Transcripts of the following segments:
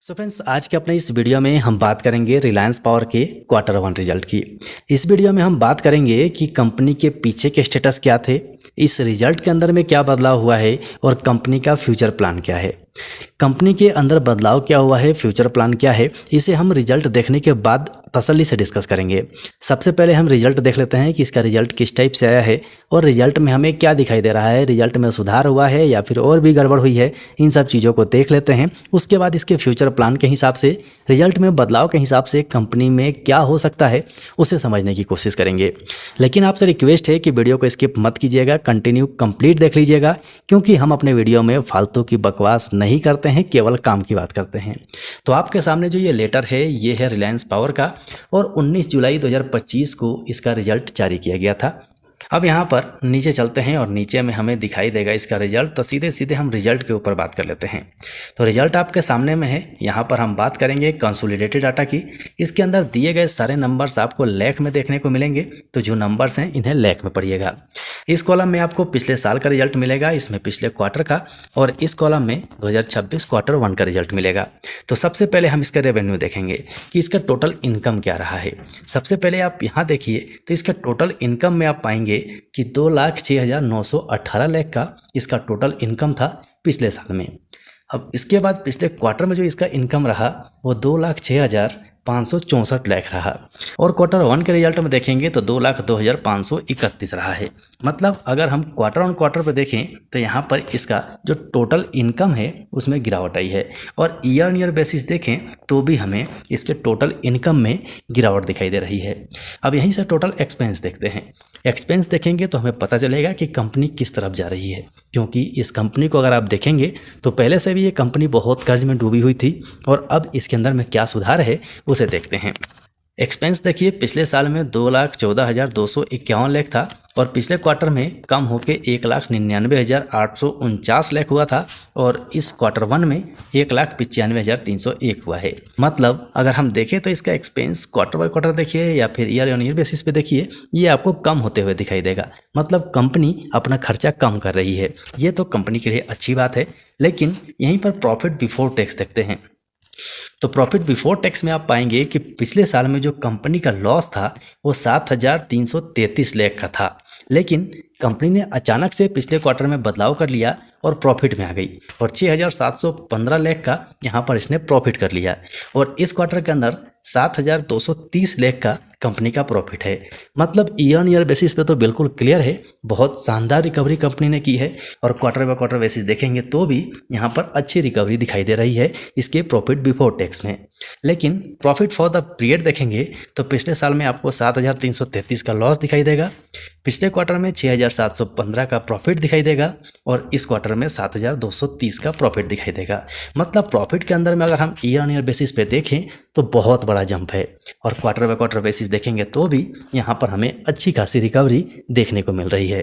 So friends, आज के अपने इस वीडियो में हम बात करेंगे रिलायंस पावर के क्वार्टर वन रिजल्ट की। इस वीडियो में हम बात करेंगे कि कंपनी के पीछे के स्टेटस क्या थे, इस रिजल्ट के अंदर में क्या बदलाव हुआ है और कंपनी का फ्यूचर प्लान क्या है। कंपनी के अंदर बदलाव क्या हुआ है, फ्यूचर प्लान क्या है, इसे हम रिजल्ट देखने के बाद तसल्ली से डिस्कस करेंगे। सबसे पहले हम रिजल्ट देख लेते हैं कि इसका रिजल्ट किस टाइप से आया है और रिजल्ट में हमें क्या दिखाई दे रहा है, रिजल्ट में सुधार हुआ है या फिर और भी गड़बड़ हुई है। इन सब चीज़ों को देख लेते हैं। उसके बाद इसके फ्यूचर प्लान के हिसाब से, रिजल्ट में बदलाव के हिसाब से कंपनी में क्या हो सकता है उसे समझने की कोशिश करेंगे। लेकिन आपसे रिक्वेस्ट है कि वीडियो को स्किप मत कीजिएगा, कंटिन्यू कंप्लीट देख लीजिएगा, क्योंकि हम अपने वीडियो में फालतू की बकवास नहीं करते हैं, केवल काम की बात करते हैं। तो आपके सामने जो ये लेटर है, ये है रिलायंस पावर का और 19 जुलाई 2025 को इसका रिजल्ट जारी किया गया था। अब यहाँ पर नीचे चलते हैं और नीचे में हमें दिखाई देगा इसका रिजल्ट। तो सीधे सीधे हम रिजल्ट के ऊपर बात कर लेते हैं। तो रिजल्ट आपके सामने में है। यहाँ पर हम बात करेंगे कंसोलिडेटेड डाटा की। इसके अंदर दिए गए सारे नंबर्स आपको लाख में देखने को मिलेंगे। तो जो नंबर्स हैं इन्हें लाख में पढ़िएगा। इस कॉलम में आपको पिछले साल का रिजल्ट मिलेगा, इसमें पिछले क्वार्टर का, और इस कॉलम में 2026 क्वार्टर वन का रिजल्ट मिलेगा। तो सबसे पहले हम इसका रेवेन्यू देखेंगे कि इसका टोटल इनकम क्या रहा है। सबसे पहले आप यहाँ देखिए तो इसका टोटल इनकम में आप पाएंगे कि 2,06,918 लाख का इसका टोटल इनकम था पिछले साल में। अब इसके बाद पिछले क्वार्टर में जो इसका इनकम रहा वो 2,06,564 लाख रहा, और क्वार्टर वन के रिजल्ट में देखेंगे तो 2,02,531 रहा है। मतलब अगर हम क्वार्टर ऑन क्वार्टर पर देखें तो यहाँ पर इसका जो टोटल इनकम है उसमें गिरावट आई है, और ईयर ऑन ईयर बेसिस देखें तो भी हमें इसके टोटल इनकम में गिरावट दिखाई दे रही है। अब यहीं से टोटल एक्सपेंस देखते हैं। एक्सपेंस देखेंगे तो हमें पता चलेगा कि कंपनी किस तरफ जा रही है, क्योंकि इस कंपनी को अगर आप देखेंगे तो पहले से भी ये कंपनी बहुत कर्ज में डूबी हुई थी, और अब इसके अंदर में क्या सुधार है उसे देखते हैं। एक्सपेंस देखिए, पिछले साल में 2,14,251 लाख था और पिछले क्वार्टर में कम होकर 1,99,849 लाख हुआ था, और इस क्वार्टर वन में 1,95,301 हुआ है। मतलब अगर हम देखें तो इसका एक्सपेंस क्वार्टर बाय क्वार्टर देखिए या फिर ईयर ऑन ईयर बेसिस पे देखिए, ये आपको कम होते हुए दिखाई देगा। मतलब कंपनी अपना खर्चा कम कर रही है। ये तो कंपनी के लिए अच्छी बात है। लेकिन यहीं पर प्रॉफिट बिफोर टैक्स देखते हैं। तो प्रॉफिट बिफोर टैक्स में आप पाएंगे कि पिछले साल में जो कंपनी का लॉस था वो 7,333 लाख का था, लेकिन कंपनी ने अचानक से पिछले क्वार्टर में बदलाव कर लिया और प्रॉफिट में आ गई, और 6,715 लाख का यहाँ पर इसने प्रॉफिट कर लिया, और इस क्वार्टर के अंदर 7,230 लाख का कंपनी का प्रॉफिट है। मतलब ईयर ऑन ईयर बेसिस पे तो बिल्कुल क्लियर है, बहुत शानदार रिकवरी कंपनी ने की है, और क्वार्टर बाय क्वार्टर बेसिस देखेंगे तो भी यहाँ पर अच्छी रिकवरी दिखाई दे रही है इसके प्रॉफिट बिफोर टैक्स में। लेकिन प्रॉफिट फॉर द पीरियड देखेंगे तो पिछले साल में आपको 7,333 का लॉस दिखाई देगा, पिछले क्वार्टर में 6,715 का प्रॉफिट दिखाई देगा, और इस क्वार्टर में 7,230 का प्रॉफिट दिखाई देगा। मतलब प्रॉफिट के अंदर में अगर हम ईयर ऑन ईयर बेसिस पे देखें तो बहुत बड़ा जंप है, और क्वार्टर बाय क्वार्टर बेसिस देखेंगे तो भी यहाँ पर हमें अच्छी खासी रिकवरी देखने को मिल रही है।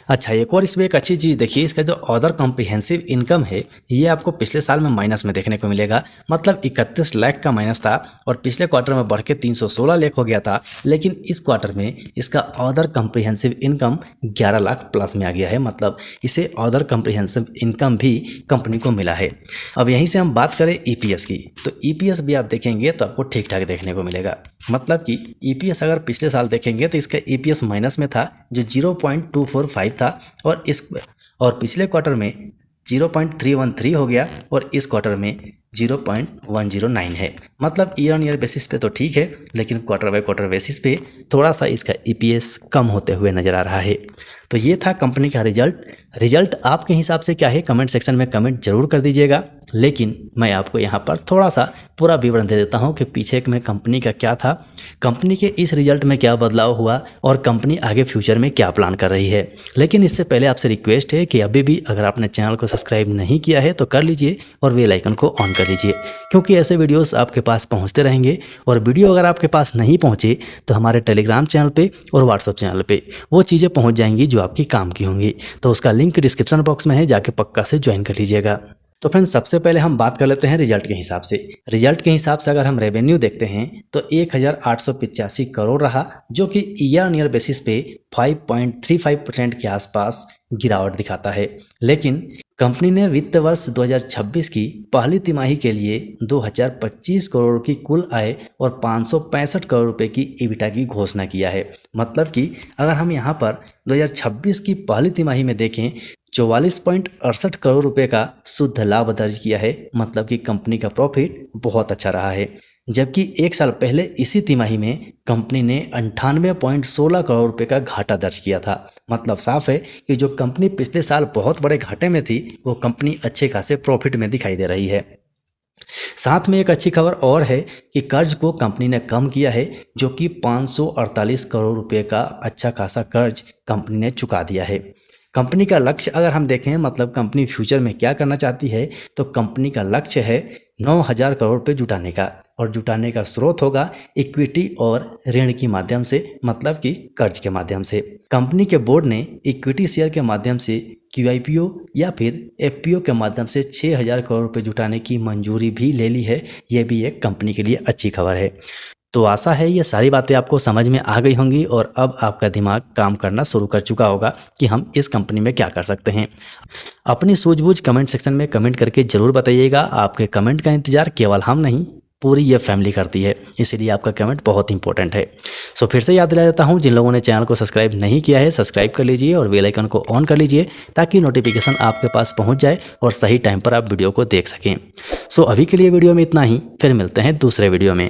अच्छा, एक और इसमें एक अच्छी चीज़ देखिए, इसका जो अदर कॉम्प्रिहेंसिव इनकम है ये आपको पिछले साल में माइनस में देखने को मिलेगा। मतलब 31 लाख का माइनस था और पिछले क्वार्टर में बढ़ के 316 लाख हो गया था, लेकिन इस क्वार्टर में इसका other comprehensive income 11 lakh plus में आ गया है। मतलब इसे अदर कॉम्प्रिहेंसिव इनकम भी कंपनी को मिला है। अब यहीं से हम बात करें ईपीएस की, तो ईपीएस भी आप देखेंगे तो आपको ठीक ठाक देखने को मिलेगा। मतलब कि ईपीएस अगर पिछले साल देखेंगे तो इसका ईपीएस माइनस में था जो 0.245 था, और पिछले क्वार्टर में 0.313 हो गया, और इस क्वार्टर में 0.109 है। मतलब ईयर ऑन ईयर बेसिस पे तो ठीक है, लेकिन क्वार्टर बाय क्वार्टर बेसिस पे थोड़ा सा इसका ईपीएस कम होते हुए नज़र आ रहा है। तो ये था कंपनी का रिजल्ट आपके हिसाब से क्या है कमेंट सेक्शन में कमेंट जरूर कर दीजिएगा। लेकिन मैं आपको यहाँ पर थोड़ा सा पूरा विवरण दे देता हूँ कि पीछे में कंपनी का क्या था, कंपनी के इस रिजल्ट में क्या बदलाव हुआ, और कंपनी आगे फ्यूचर में क्या प्लान कर रही है। लेकिन इससे पहले आपसे रिक्वेस्ट है कि अभी भी अगर आपने चैनल को सब्सक्राइब नहीं किया है तो कर लीजिए और बेल आइकन को ऑन कर लीजिए, क्योंकि ऐसे वीडियोस आपके पास पहुंचते रहेंगे। और वीडियो अगर आपके पास नहीं पहुंचे तो हमारे टेलीग्राम चैनल पे और व्हाट्सएप चैनल पे वो चीज़ें पहुंच जाएंगी जो आपकी काम की होंगी। तो उसका लिंक डिस्क्रिप्शन बॉक्स में है, जाके पक्का से ज्वाइन कर लीजिएगा। तो फ्रेंड्स, सबसे पहले हम बात कर लेते हैं रिजल्ट के हिसाब से। रिजल्ट के हिसाब से अगर हम रेवेन्यू देखते हैं तो 1,885 करोड़ रहा, जो कि ईयर ऑन ईयर बेसिस पे 5.35% के आसपास गिरावट दिखाता है। लेकिन कंपनी ने वित्त वर्ष 2026 की पहली तिमाही के लिए 2025 करोड़ की कुल आय और 565 करोड़ रुपए की EBITDA की घोषणा किया है। मतलब कि अगर हम यहाँ पर 2026 की पहली तिमाही में देखें 44.68 करोड़ रुपए का शुद्ध लाभ दर्ज किया है। मतलब कि कंपनी का प्रॉफिट बहुत अच्छा रहा है। जबकि एक साल पहले इसी तिमाही में कंपनी ने 98.16 करोड़ रुपए का घाटा दर्ज किया था। मतलब साफ है कि जो कंपनी पिछले साल बहुत बड़े घाटे में थी वो कंपनी अच्छे खासे प्रॉफिट में दिखाई दे रही है। साथ में एक अच्छी खबर और है कि कर्ज को कंपनी ने कम किया है, जो कि 548 करोड़ रुपए का अच्छा खासा कर्ज कंपनी ने चुका दिया है। कंपनी का लक्ष्य अगर हम देखें, मतलब कंपनी फ्यूचर में क्या करना चाहती है, तो कंपनी का लक्ष्य है 9,000 करोड़ रुपए जुटाने का, और जुटाने का स्रोत होगा इक्विटी और ऋण के माध्यम से, मतलब कि कर्ज के माध्यम से। कंपनी के बोर्ड ने इक्विटी शेयर के माध्यम से QIPO या फिर FPO के माध्यम से 6,000 करोड़ रुपए जुटाने की मंजूरी भी ले ली है। ये भी एक कंपनी के लिए अच्छी खबर है। तो आशा है ये सारी बातें आपको समझ में आ गई होंगी और अब आपका दिमाग काम करना शुरू कर चुका होगा कि हम इस कंपनी में क्या कर सकते हैं। अपनी सूझबूझ कमेंट सेक्शन में कमेंट करके ज़रूर बताइएगा। आपके कमेंट का इंतजार केवल हम नहीं, पूरी ये फैमिली करती है, इसीलिए आपका कमेंट बहुत इंपॉर्टेंट है। सो फिर से याद दिला देता हूँ, जिन लोगों ने चैनल को सब्सक्राइब नहीं किया है सब्सक्राइब कर लीजिए और बेल आइकन को ऑन कर लीजिए ताकि नोटिफिकेशन आपके पास पहुँच जाए और सही टाइम पर आप वीडियो को देख सकें। सो अभी के लिए वीडियो में इतना ही, फिर मिलते हैं दूसरे वीडियो में।